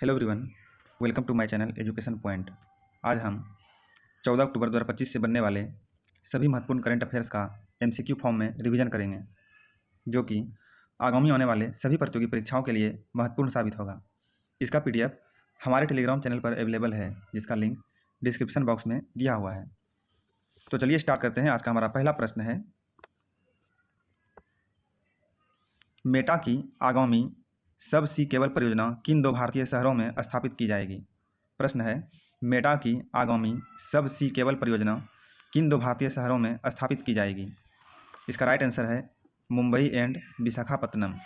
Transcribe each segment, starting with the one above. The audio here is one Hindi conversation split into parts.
Hello everyone, welcome to my channel education point. आज हम 14 अक्टूबर 2025 से बनने वाले सभी महत्वपूर्ण करंट अफेयर्स का एमसीक्यू फॉर्म में रिवीजन करेंगे, जो कि आगामी आने वाले सभी प्रतियोगी परीक्षाओं के लिए महत्वपूर्ण साबित होगा। इसका पीडीएफ हमारे टेलीग्राम चैनल पर अवेलेबल है, जिसका लिंक डिस्क्रिप्शन बॉक्स में दिया हुआ है। तो चलिए स्टार्ट करते हैं। आज का हमारा पहला प्रश्न है, मेटा की आगामी सब सी केबल परियोजना किन दो भारतीय शहरों में स्थापित की जाएगी? प्रश्न है, मेटा की आगामी सब सी केबल परियोजना किन दो भारतीय शहरों में स्थापित की जाएगी? इसका राइट आंसर है मुंबई एंड विशाखापत्तनम।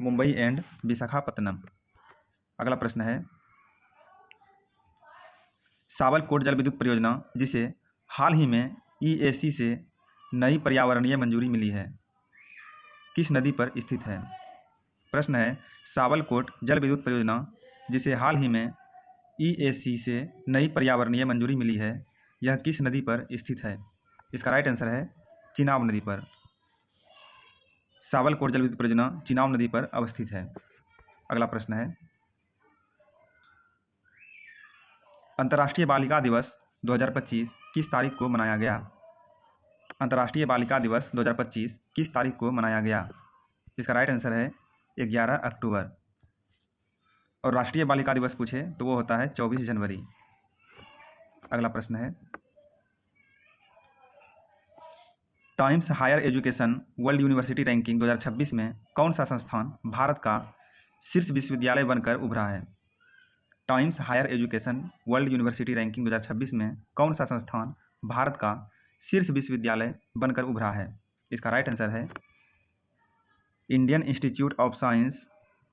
मुंबई एंड विशाखापत्तनम। अगला प्रश्न है, सावलकोट जल विद्युत परियोजना जिसे हाल ही में ईएसी से नई पर्यावरणीय मंजूरी मिली है, किस नदी पर स्थित है? प्रश्न है, सावलकोट जल विद्युत परियोजना जिसे हाल ही में ईएसी से नई पर्यावरणीय मंजूरी मिली है, यह किस नदी पर स्थित है? इसका राइट आंसर है चिनाब नदी पर। सावलकोट जल विद्युत परियोजना चिनाब नदी पर अवस्थित है। अगला प्रश्न है, अंतर्राष्ट्रीय बालिका दिवस 2025 किस तारीख को मनाया गया? अंतर्राष्ट्रीय बालिका दिवस 2025 किस तारीख को मनाया गया? इसका राइट आंसर है 11 अक्टूबर। और राष्ट्रीय बालिका दिवस पूछे तो वो होता है 24 जनवरी। अगला प्रश्न है, times higher education world university ranking 2026 में कौन सा संस्थान भारत का शीर्ष विश्वविद्यालय बनकर उभरा है? Times higher education world university ranking 2026 में कौन सा संस्थान भारत का शीर्ष विश्वविद्यालय बनकर उभरा है? इसका राइट आंसर है Indian institute of science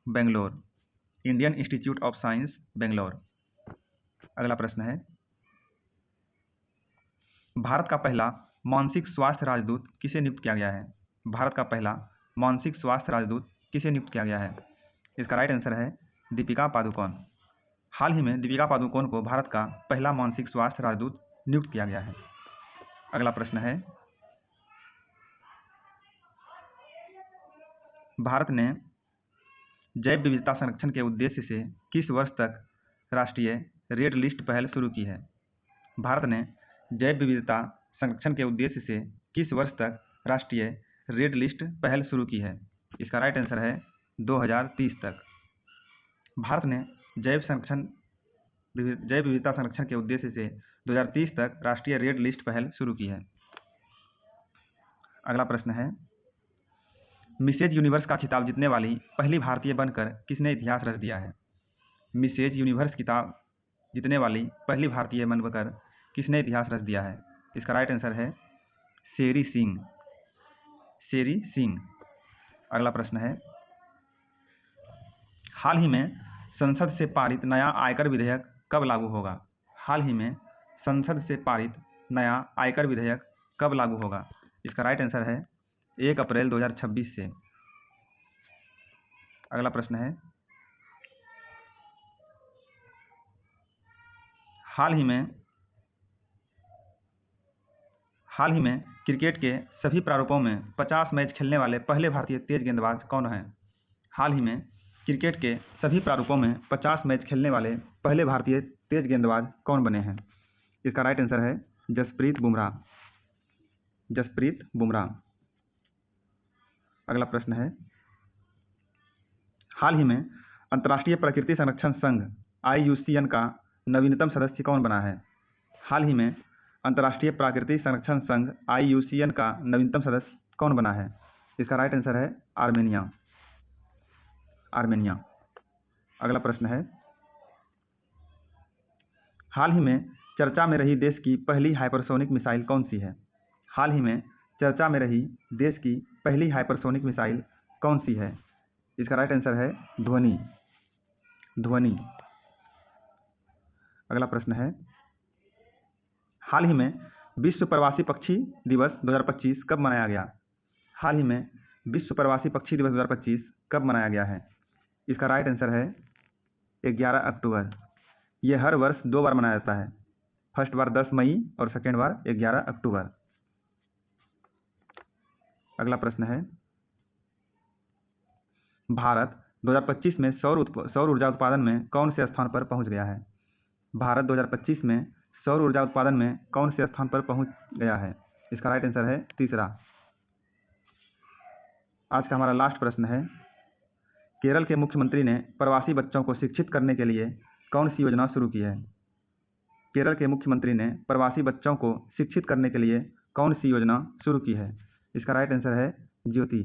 Bangalore. Indian institute of science Bangalore. अगला प्रश्न है, भारत का पहला मानसिक स्वास्थ्य राजदूत किसे नियुक्त किया गया है? भारत का पहला मानसिक स्वास्थ्य राजदूत किसे नियुक्त किया गया है? इसका राइट आंसर है दीपिका पादुकोण। हाल ही में दीपिका पादुकोण को भारत का पहला मानसिक स्वास्थ्य राजदूत नियुक्त किया गया है। अगला प्रश्न है, भारत ने जैव विविधता संरक्षण के उद्देश्य से किस वर्ष तक राष्ट्रीय रेड लिस्ट पहल शुरू की है? भारत ने जैव विविधता संरक्षण के उद्देश्य से किस वर्ष तक राष्ट्रीय रेड लिस्ट पहल शुरू की है? इसका राइट आंसर है 2030 तक। भारत ने जैव विविधता संरक्षण के उद्देश्य से 2030 तक राष्ट्रीय रेड लिस्ट पहल शुरू की है। अगला प्रश्न है, मिसेज यूनिवर्स का खिताब जीतने वाली पहली भारतीय बनकर किसने इतिहास रच दिया है? मिसेज यूनिवर्स खिताब जीतने वाली पहली भारतीय बनकर किसने इतिहास रच दिया है? इसका राइट आंसर है शेरी सिंह। शेरी सिंह। अगला प्रश्न है, हाल ही में संसद से पारित नया आयकर विधेयक कब लागू होगा? हाल ही में संसद से पारित नया आयकर विधेयक कब लागू होगा? इसका राइट आंसर है 1 अप्रैल 2026 से। अगला प्रश्न है, हाल ही में क्रिकेट के सभी प्रारूपों में 50 मैच खेलने वाले पहले भारतीय तेज गेंदबाज कौन हैं? हाल ही में क्रिकेट के सभी प्रारूपों में 50 मैच खेलने वाले पहले भारतीय तेज गेंदबाज कौन बने हैं? इसका राइट आंसर है जसप्रीत बुमराह। जसप्रीत बुमराह। अगला प्रश्न है, हाल ही में अंतर्राष्ट्रीय प्रकृति संरक्षण संघ IUCN का नवीनतम सदस्य कौन बना है? हाल ही में अंतर्राष्ट्रीय प्राकृतिक संरक्षण संघ IUCN का नवीनतम सदस्य कौन बना है? इसका राइट आंसर है आर्मेनिया। आर्मेनिया। अगला प्रश्न है, हाल ही में चर्चा में रही देश की पहली हाइपरसोनिक मिसाइल कौन सी है? हाल ही में चर्चा में रही देश की पहली हाइपरसोनिक मिसाइल कौन सी है? इसका राइट आंसर है ध्वनि। ध्वनि। अगला प्रश्न है, हाल ही में विश्व प्रवासी पक्षी दिवस 2025 कब मनाया गया? हाल ही में विश्व प्रवासी पक्षी दिवस 2025 कब मनाया गया है? इसका राइट आंसर है 11 अक्टूबर। यह हर वर्ष 2 बार मनाया जाता है। फर्स्ट बार 10 मई और सेकेंड बार 11 अक्टूबर। अगला प्रश्न है, भारत 2025 में सौर ऊर्जा उत्पादन में कौन से स्थान पर पहुंच गया है? भारत 2025 में सौर ऊर्जा उत्पादन में कौन से स्थान पर पहुंच गया है? इसका राइट आंसर है तीसरा। आज का हमारा लास्ट प्रश्न है, केरल के मुख्यमंत्री ने प्रवासी बच्चों को शिक्षित करने के लिए कौन सी योजना शुरू की है? केरल के मुख्यमंत्री ने प्रवासी बच्चों को शिक्षित करने के लिए कौन सी योजना शुरू की है? इसका राइट आंसर है ज्योति।